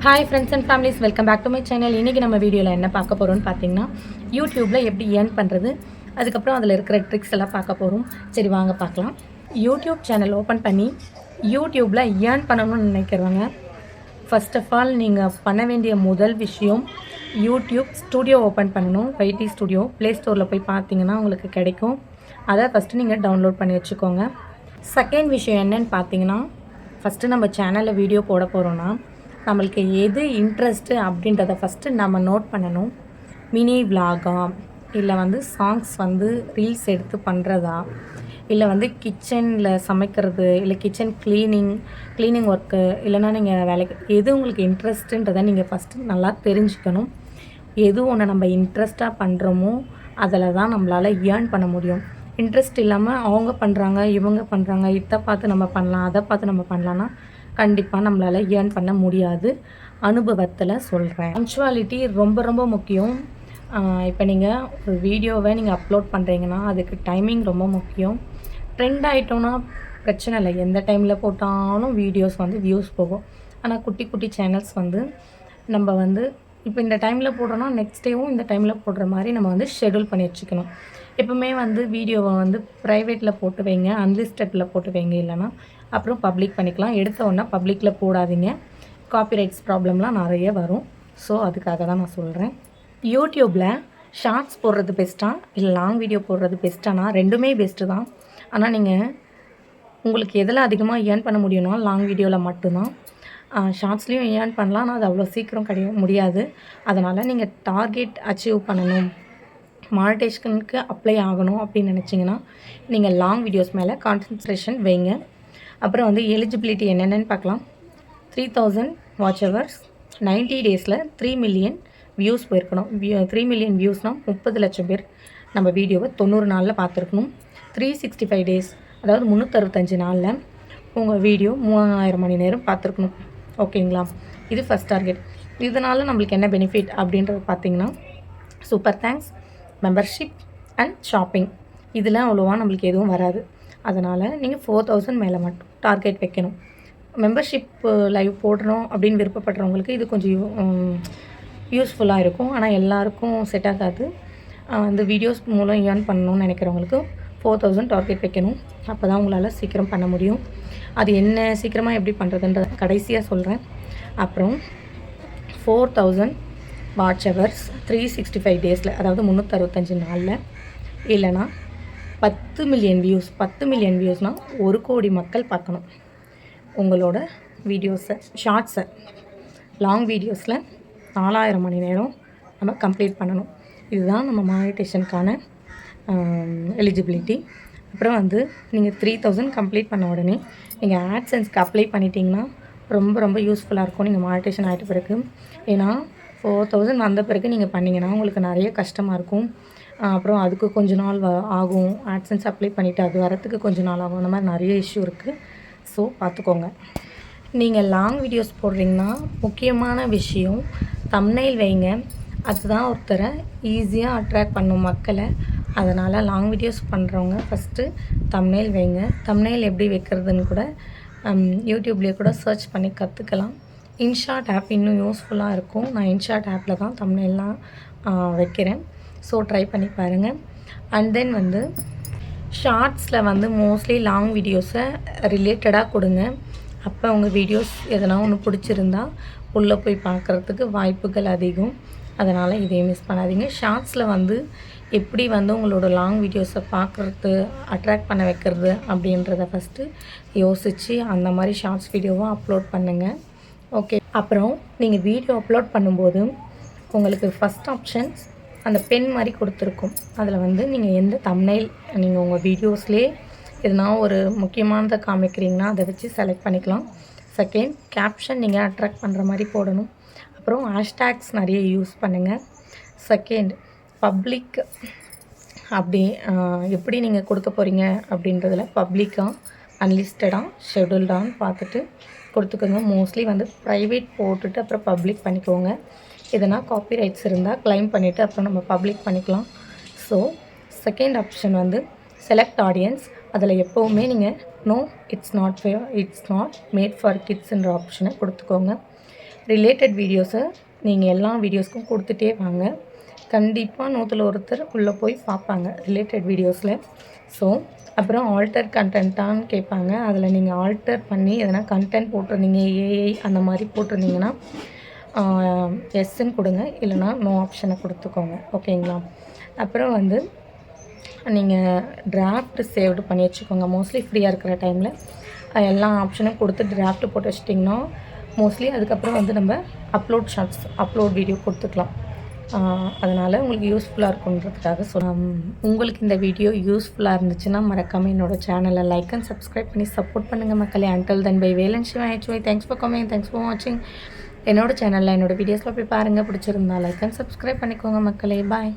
Hi friends and families, welcome back to my channel. இன்றைக்கி நம்ம வீடியோவில் என்ன பார்க்க போகிறோம்னு பார்த்தீங்கன்னா, யூடியூப்பில் எப்படி ஏர்ன் பண்ணுறது, அதுக்கப்புறம் அதில் இருக்கிற ட்ரிக்ஸ் எல்லாம் பார்க்க போகிறோம். சரி வாங்க பார்க்கலாம். யூடியூப் சேனல் ஓப்பன் பண்ணி யூடியூப்பில் ஏர்ன் பண்ணணும்னு நினைக்கிறவங்க, ஃபர்ஸ்ட் ஆஃப் ஆல் நீங்கள் பண்ண வேண்டிய முதல் விஷயம் யூடியூப் ஸ்டுடியோ ஓப்பன் பண்ணணும். வைடி ஸ்டுடியோ ப்ளே ஸ்டோரில் போய் பார்த்தீங்கன்னா உங்களுக்கு கிடைக்கும். அதை ஃபஸ்ட்டு நீங்கள் டவுன்லோட் பண்ணி வச்சுக்கோங்க. செகண்ட் விஷயம் என்னன்னு பார்த்தீங்கன்னா, ஃபஸ்ட்டு நம்ம சேனலில் வீடியோ போட போகிறோன்னா நம்மளுக்கு எது இன்ட்ரெஸ்ட்டு அப்படின்றத ஃபஸ்ட்டு நம்ம நோட் பண்ணணும். மினி விலாகா, இல்லை சாங்ஸ் ரீல்ஸ் எடுத்து பண்ணுறதா, இல்லை கிச்சனில் சமைக்கிறது, இல்லை கிச்சன் க்ளீனிங் ஒர்க்கு, இல்லைனா நீங்கள் வேலைக்கு எது உங்களுக்கு இன்ட்ரெஸ்ட்டுன்றதை நீங்கள் ஃபஸ்ட்டு நல்லா தெரிஞ்சுக்கணும். எது ஒன்று நம்ம இன்ட்ரெஸ்ட்டாக பண்ணுறோமோ அதில் தான் நம்மளால் ஏர்ன் பண்ண முடியும். இன்ட்ரெஸ்ட் இல்லாமல் அவங்க பண்ணுறாங்க, இவங்க பண்ணுறாங்க, இதை பார்த்து நம்ம பண்ணலாம், அதை பார்த்து நம்ம பண்ணலான்னா கண்டிப்பாக நம்மளால் ஏர்ன் பண்ண முடியாது. அனுபவத்தில் சொல்கிறேன். பங்க்சுவாலிட்டி ரொம்ப ரொம்ப முக்கியம். இப்போ நீங்கள் ஒரு வீடியோவை நீங்கள் அப்லோட் பண்ணுறீங்கன்னா அதுக்கு டைமிங் ரொம்ப முக்கியம். ட்ரெண்ட் ஆகிட்டோன்னா பிரச்சனை இல்லை, எந்த டைமில் போட்டாலும் வீடியோஸ் வியூஸ் போகும். ஆனால் குட்டி குட்டி சேனல்ஸ் நம்ம இப்போ இந்த டைமில் போடுறோன்னா நெக்ஸ்ட் டேவும் இந்த டைமில் போடுற மாதிரி நம்ம ஷெடியூல் பண்ணி வச்சுக்கணும். எப்போவுமே வீடியோவை ப்ரைவேட்டில் போட்டு வைங்க, அன்லிஸ்டடில் போட்டு வைங்க. இல்லைனா அப்புறம் பப்ளிக் பண்ணிக்கலாம். எடுத்த உடனே பப்ளிக்கில் போடாதீங்க, காப்பிரைட்ஸ் ப்ராப்ளம்லாம் நிறைய வரும். ஸோ அதுக்காக தான் நான் சொல்கிறேன். யூடியூப்பில் ஷார்ட்ஸ் போடுறது பெஸ்ட்டாக இல்லை லாங் வீடியோ போடுறது பெஸ்ட்டானா ரெண்டுமே பெஸ்ட்டு தான். ஆனால் நீங்கள் உங்களுக்கு எதில் அதிகமாக ஏர்ன் பண்ண முடியும்னா லாங் வீடியோவில் மட்டும்தான். ஷார்ட்ஸ்லேயும் ஏர்ன் பண்ணலாம், ஆனால் அது அவ்வளோ சீக்கிரம் முடியாது. அதனால் நீங்கள் டார்கெட் அச்சீவ் பண்ணணும், மானிட்டேஷனுக்கு அப்ளை ஆகணும் அப்படின்னு நினச்சிங்கன்னா நீங்கள் லாங் வீடியோஸ் மேலே கான்சன்ட்ரேஷன் வைங்க. அப்புறம் எலிஜிபிலிட்டி என்னென்னு பார்க்கலாம். 3000 வாட்ச் ஹவர்ஸ், 90 டேஸில் 3 மில்லியன் வியூஸ் போயிருக்கணும். 3 மில்லியன் வியூஸ்னால் 30 லட்சம் பேர் நம்ம வீடியோவை 90 நாளில் பார்த்துருக்கணும். 365 டேஸ், அதாவது 365 நாளில் உங்கள் வீடியோ 3000 மணி நேரம் பார்த்துருக்கணும். ஓகேங்களா? இது ஃபஸ்ட் டார்கெட். இதனால் நம்மளுக்கு என்ன பெனிஃபிட் அப்படின்றது பார்த்திங்கன்னா, super thanks, membership and shopping, இதெல்லாம் அவ்வளோவா நம்மளுக்கு எதுவும் வராது. அதனால் நீங்கள் 4000 மேலே மட்டும் டார்கெட் வைக்கணும். மெம்பர்ஷிப் லைவ் போடுறோம் அப்படின்னு விருப்பப்படுறவங்களுக்கு இது கொஞ்சம் யூஸ்ஃபுல்லாக இருக்கும். ஆனால் எல்லாருக்கும் செட் ஆகாது. வீடியோஸ் மூலம் ஏர்ன் பண்ணணும்னு நினைக்கிறவங்களுக்கு 4000 டார்கெட் வைக்கணும். அப்போ தான் உங்களால் சீக்கிரம் பண்ண முடியும். அது என்ன சீக்கிரமாக எப்படி பண்ணுறதுன்றத கடைசியாக சொல்கிறேன். அப்புறம் 4000 வாட்ச் ஹவர்ஸ் 365 டேஸில், அதாவது 365 நாளில், இல்லைனா 10 மில்லியன் வியூஸ். 10 மில்லியன் வியூஸ்னால் 1 கோடி மக்கள் பார்க்கணும் உங்களோட வீடியோஸை. ஷார்ட்ஸை லாங் வீடியோஸில் 4000 மணி நேரம் நம்ம கம்ப்ளீட் பண்ணணும். இதுதான் நம்ம மானிட்டேஷனுக்கான எலிஜிபிலிட்டி. அப்புறம் நீங்கள் 3000 கம்ப்ளீட் பண்ண உடனே நீங்கள் ஆட்சென்ஸ்க்கு அப்ளை பண்ணிட்டீங்கன்னா ரொம்ப ரொம்ப யூஸ்ஃபுல்லாக இருக்கும் நீங்கள் மானிட்டேஷன் ஆகிட்ட பிறகு. ஏன்னா 4000 வந்த பிறகு நீங்கள் பண்ணிங்கன்னா உங்களுக்கு நிறைய கஷ்டமாக இருக்கும். அப்புறம் அதுக்கு கொஞ்ச நாள் ஆகும். ஆட்சென்ஸ் அப்ளை பண்ணிவிட்டு அது வரத்துக்கு கொஞ்சம் நாள் ஆகும். அந்த மாதிரி நிறைய இஷ்யூ இருக்குது. ஸோ பார்த்துக்கோங்க. நீங்கள் லாங் வீடியோஸ் போடுறீங்கன்னா முக்கியமான விஷயம் தம்ப்நெயில் வைங்க. அதுதான் ஒருத்தரை ஈஸியாக அட்ராக்ட் பண்ணும் மக்களை. அதனால் லாங் வீடியோஸ் பண்ணுறவங்க ஃபஸ்ட்டு தம்ப்நெயில் வைங்க. தம்ப்நெயில் எப்படி வைக்கிறதுன்னு கூட யூடியூப்லேயே கூட சர்ச் பண்ணி கற்றுக்கலாம். இன்ஷாட் ஆப் இன்னும் யூஸ்ஃபுல்லாக இருக்கும். நான் இன்ஷாட் ஆப்பில் தான் தம்ப்நெயில்லாம் வைக்கிறேன். ஸோ ட்ரை பண்ணி பாருங்கள். அண்ட் தென் ஷார்ட்ஸில் மோஸ்ட்லி லாங் வீடியோஸை ரிலேட்டடாக கொடுங்க. அப்போ உங்கள் வீடியோஸ் எதனா ஒன்று பிடிச்சிருந்தா உள்ளே போய் பார்க்குறதுக்கு வாய்ப்புகள் அதிகம். அதனால் இதையும் மிஸ் பண்ணாதீங்க. ஷார்ட்ஸில் எப்படி உங்களோட லாங் வீடியோஸை பார்க்குறது, அட்ராக்ட் பண்ண வைக்கிறது அப்படின்றத ஃபஸ்ட்டு யோசித்து அந்த மாதிரி ஷார்ட்ஸ் வீடியோவும் அப்லோட் பண்ணுங்கள். ஓகே. அப்புறம் நீங்கள் வீடியோ அப்லோட் பண்ணும்போது உங்களுக்கு ஃபஸ்ட் ஆப்ஷன்ஸ் அந்த பென் மாதிரி கொடுத்துருக்கும். அதில் நீங்கள் எந்த தம்ப்நெயில் நீங்கள் உங்கள் வீடியோஸ்லேயே எதுனா ஒரு முக்கியமானதை காமிக்கிறீங்கன்னா அதை வச்சு செலக்ட் பண்ணிக்கலாம். செகண்ட், கேப்ஷன் நீங்கள் அட்ராக்ட் பண்ணுற மாதிரி போடணும். அப்புறம் ஹேஷ்டேக்ஸ் நிறைய யூஸ் பண்ணுங்கள். செகண்ட், பப்ளிக் அப்படி எப்படி நீங்கள் கொடுக்க போகிறீங்க அப்படின்றதில் பப்ளிக்காக, அன்லிஸ்டடாக, ஷெடியூல்டான்னு பார்த்துட்டு கொடுத்துக்கோங்க. மோஸ்ட்லி ப்ரைவேட் போட்டுட்டு அப்புறம் பப்ளிக் பண்ணிக்கோங்க. எதனா காப்பிரைட்ஸ் இருந்தால் கிளைம் பண்ணிவிட்டு அப்புறம் நம்ம பப்ளிக் பண்ணிக்கலாம். So second option select audience. அதில் எப்போவுமே நீங்கள் no it's not made for கிட்ஸ்ன்ற ஆப்ஷனை கொடுத்துக்கோங்க. ரிலேட்டட் வீடியோஸை நீங்கள் எல்லா வீடியோஸ்க்கும் கொடுத்துட்டே வாங்க. கண்டிப்பாக 100ல் ஒருத்தர் உள்ளே போய் பார்ப்பாங்க ரிலேட்டட் வீடியோஸில். ஸோ அப்புறம் ஆல்டர் கண்டென்ட்டான்னு கேட்பாங்க. அதில் நீங்கள் ஆல்டர் பண்ணி எதனா கண்டென்ட் போட்டிருந்தீங்க, ஏஐ அந்த மாதிரி போட்டிருந்தீங்கன்னா எஸ்ன்னு கொடுங்க, இல்லைனா நோ ஆப்ஷனை கொடுத்துக்கோங்க. ஓகேங்களா? அப்புறம் வந்து நீங்கள் டிராஃப்ட் சேவ்டு பண்ணி வச்சுக்கோங்க. மோஸ்ட்லி ஃப்ரீயாக இருக்கிற டைமில் எல்லா ஆப்ஷனும் கொடுத்து டிராஃப்ட் போட்டு வச்சிட்டிங்கன்னா மோஸ்ட்லி அதுக்கப்புறம் வந்து நம்ம அப்லோட் ஷார்ட்ஸ், அப்லோட் வீடியோ கொடுத்துக்கலாம். அதனால் உங்களுக்கு யூஸ்ஃபுல்லாக இருக்குன்றதுக்காக உங்களுக்கு இந்த வீடியோ யூஸ்ஃபுல்லாக இருந்துச்சுன்னா மறக்காமல் என்னோடய சேனலை லைக் அண்ட் சப்ஸ்கிரைப் பண்ணி சப்போர்ட் பண்ணுங்கள் மக்களே. Until then bye Velan Siva ஹெச்ஒய். Thanks for coming, thanks for வாட்சிங். என்னோடய சேனலில் என்னோடய வீடியோஸில் போய் பாருங்கள். பிடிச்சிருந்தா லைக் அண்ட் சப்ஸ்கிரைப் பண்ணிக்கோங்க மக்களே. பாய்.